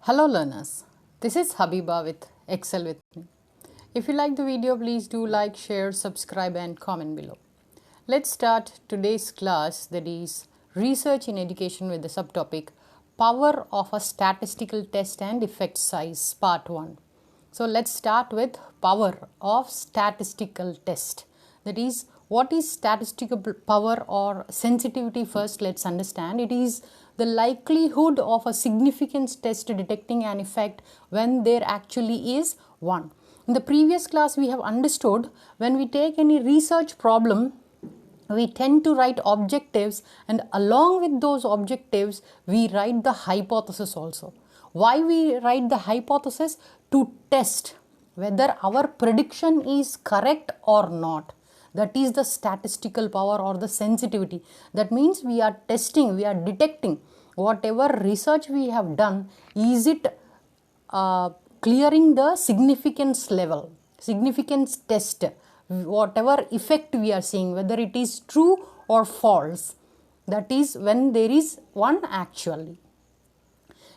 Hello learners, this is Habiba with Excel with me. If you like the video, please do like, share, subscribe and comment below. Let's start today's class, that is Research in Education, with the subtopic Power of a Statistical Test and Effect Size, Part 1. So let's start with power of statistical test. That is, what is statistical power or sensitivity? First, let's understand. It is the likelihood of a significance test detecting an effect when there actually is one. In the previous class, we have understood when we take any research problem, we tend to write objectives, and along with those objectives, we write the hypothesis also. Why we write the hypothesis? To test whether our prediction is correct or not. That is the statistical power or the sensitivity. That means we are testing, we are detecting whatever research we have done, is it clearing the significance level, significance test, whatever effect we are seeing, whether it is true or false. That is when there is one actually.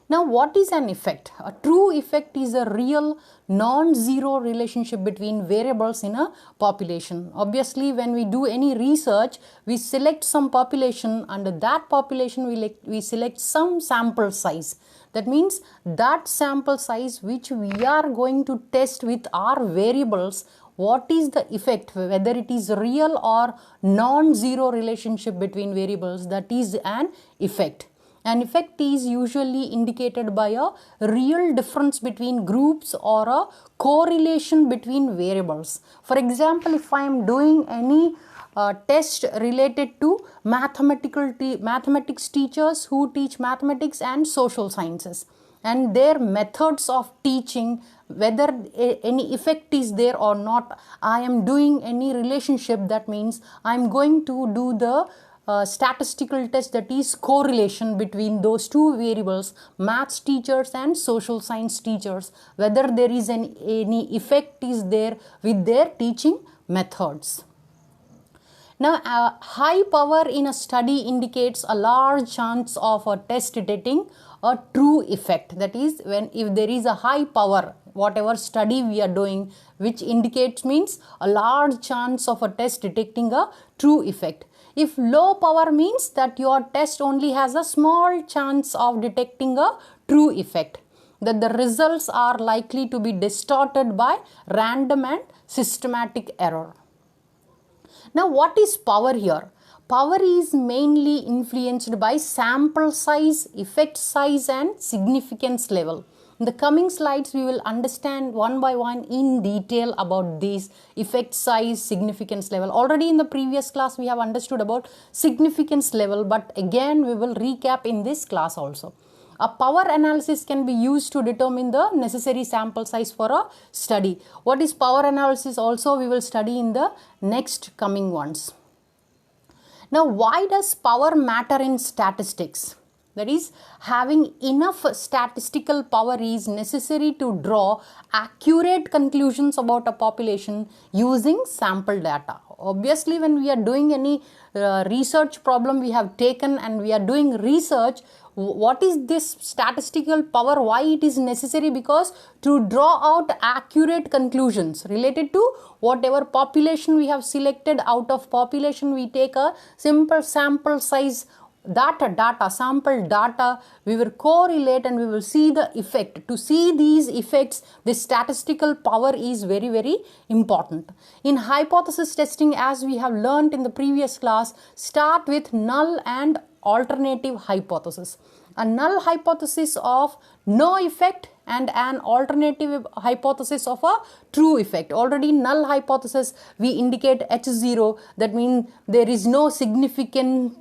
Now, what is an effect? A true effect is a real non-zero relationship between variables in a population. Obviously, when we do any research, we select some population. Under that population, we select some sample size. That means that sample size which we are going to test with our variables, what is the effect, whether it is real or non-zero relationship between variables, that is an effect. An effect is usually indicated by a real difference between groups or a correlation between variables. For example, if I am doing any test related to mathematics teachers who teach mathematics and social sciences, and their methods of teaching, whether any effect is there or not, I am doing any relationship. That means I am going to do the statistical test, that is correlation between those two variables, maths teachers and social science teachers, whether there is any effect is there with their teaching methods. Now, high power in a study indicates a large chance of a test detecting a true effect. That is, if there is a high power, whatever study we are doing, which indicates means a large chance of a test detecting a true effect. If low power means that your test only has a small chance of detecting a true effect, that the results are likely to be distorted by random and systematic error. Now, what is power here? Power is mainly influenced by sample size, effect size and significance level. In the coming slides, we will understand one by one in detail about these effect size, significance level. Already in the previous class, we have understood about significance level, but again, we will recap in this class also. A power analysis can be used to determine the necessary sample size for a study. What is power analysis also we will study in the next coming ones. Now, why does power matter in statistics? That is, having enough statistical power is necessary to draw accurate conclusions about a population using sample data. Obviously, when we are doing any research problem we have taken and we are doing research, what is this statistical power? Why it is necessary? Because to draw out accurate conclusions related to whatever population we have selected. Out of population, we take a simple sample size sample data, we will correlate and we will see the effect. To see these effects, the statistical power is very, very important. In hypothesis testing, as we have learned in the previous class, start with null and alternative hypothesis. A null hypothesis of no effect and an alternative hypothesis of a true effect. Already null hypothesis, we indicate H0, that means there is no significant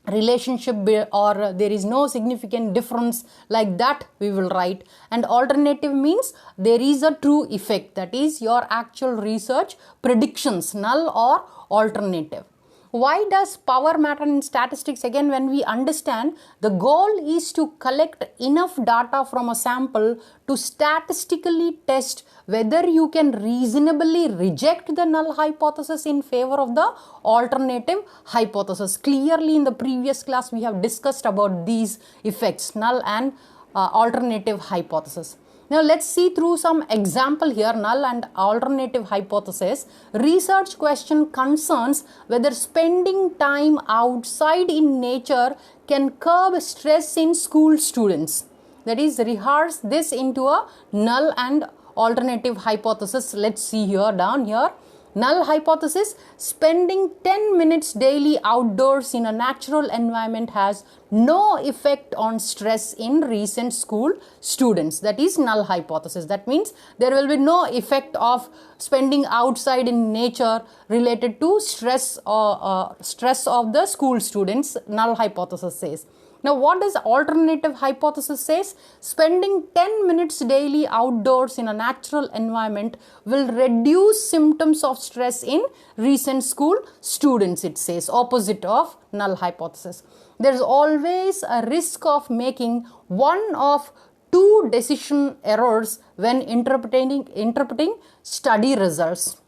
relationship or there is no significant difference, like that we will write. And alternative means there is a true effect, that is your actual research predictions, null or alternative. Why does power matter in statistics? Again, when we understand, the goal is to collect enough data from a sample to statistically test whether you can reasonably reject the null hypothesis in favor of the alternative hypothesis. Clearly, in the previous class, we have discussed about these effects, null and alternative hypothesis. Now let's see through some example here. Null and alternative hypothesis. Research question concerns whether spending time outside in nature can curb stress in school students. That is, rehearse this into a null and alternative hypothesis. Let's see here, down here. Null hypothesis: spending 10 minutes daily outdoors in a natural environment has no effect on stress in recent school students. That is null hypothesis. That means there will be no effect of spending outside in nature related to stress or stress of the school students, null hypothesis says. Now what does alternative hypothesis says? Spending 10 minutes daily outdoors in a natural environment will reduce symptoms of stress in recent school students, it says, opposite of null hypothesis. There is always a risk of making one of two decision errors when interpreting study results.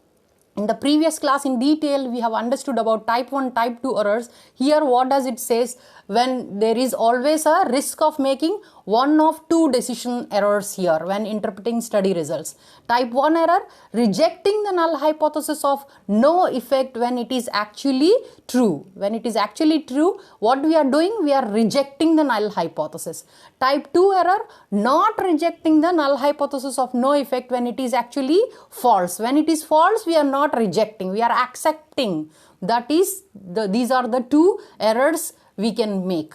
In the previous class in detail we have understood about type 1, type 2 errors. Here what does it says? When there is always a risk of making one of two decision errors here when interpreting study results. Type 1 error: rejecting the null hypothesis of no effect when it is actually true. When it is actually true, what we are doing? We are rejecting the null hypothesis. Type 2 error: not rejecting the null hypothesis of no effect when it is actually false. When it is false, we are not rejecting, we are accepting. That is, these are the two errors we can make.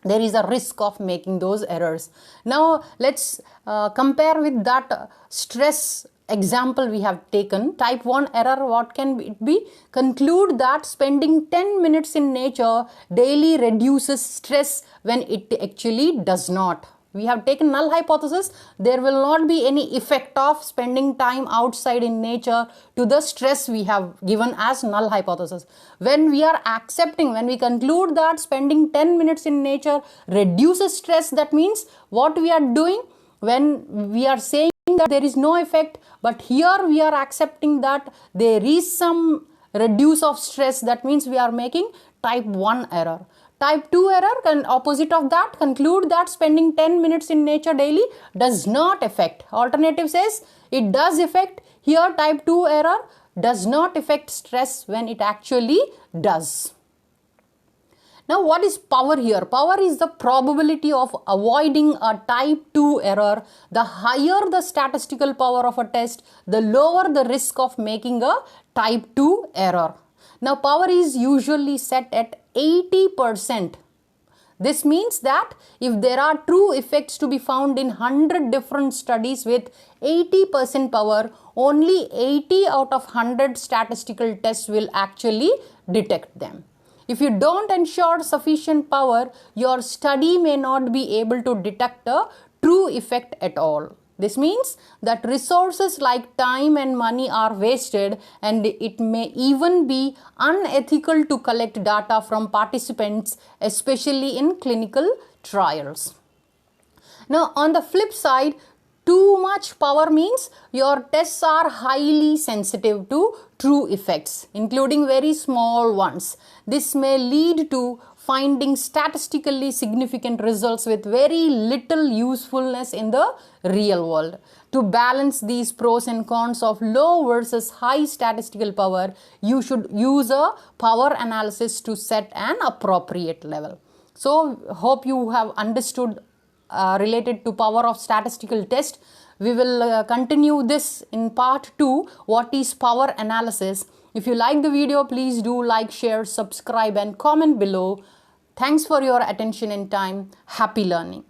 There is a risk of making those errors. Now let's compare with that stress example we have taken. Type 1 error, what can it be? Conclude that spending 10 minutes in nature daily reduces stress when it actually does not. We have taken null hypothesis. There will not be any effect of spending time outside in nature to the stress we have given as null hypothesis. When we are accepting, when we conclude that spending 10 minutes in nature reduces stress, that means what we are doing when we are saying that there is no effect, but here we are accepting that there is some reduce of stress, that means we are making type 1 error. Type 2 error, opposite of that, conclude that spending 10 minutes in nature daily does not affect. Alternative says it does affect. Here type 2 error does not affect stress when it actually does. Now what is power here? Power is the probability of avoiding a type 2 error. The higher the statistical power of a test, the lower the risk of making a type 2 error. Now power is usually set at 80%. This means that if there are true effects to be found in 100 different studies with 80% power, only 80 out of 100 statistical tests will actually detect them. If you don't ensure sufficient power, your study may not be able to detect a true effect at all. This means that resources like time and money are wasted, and it may even be unethical to collect data from participants, especially in clinical trials. Now, on the flip side, too much power means your tests are highly sensitive to true effects, including very small ones. This may lead to finding statistically significant results with very little usefulness in the real world. To balance these pros and cons of low versus high statistical power, you should use a power analysis to set an appropriate level. So, hope you have understood related to power of statistical test. We will continue this in part 2, what is power analysis. If you like the video, please do like, share, subscribe and comment below. Thanks for your attention and time. Happy learning.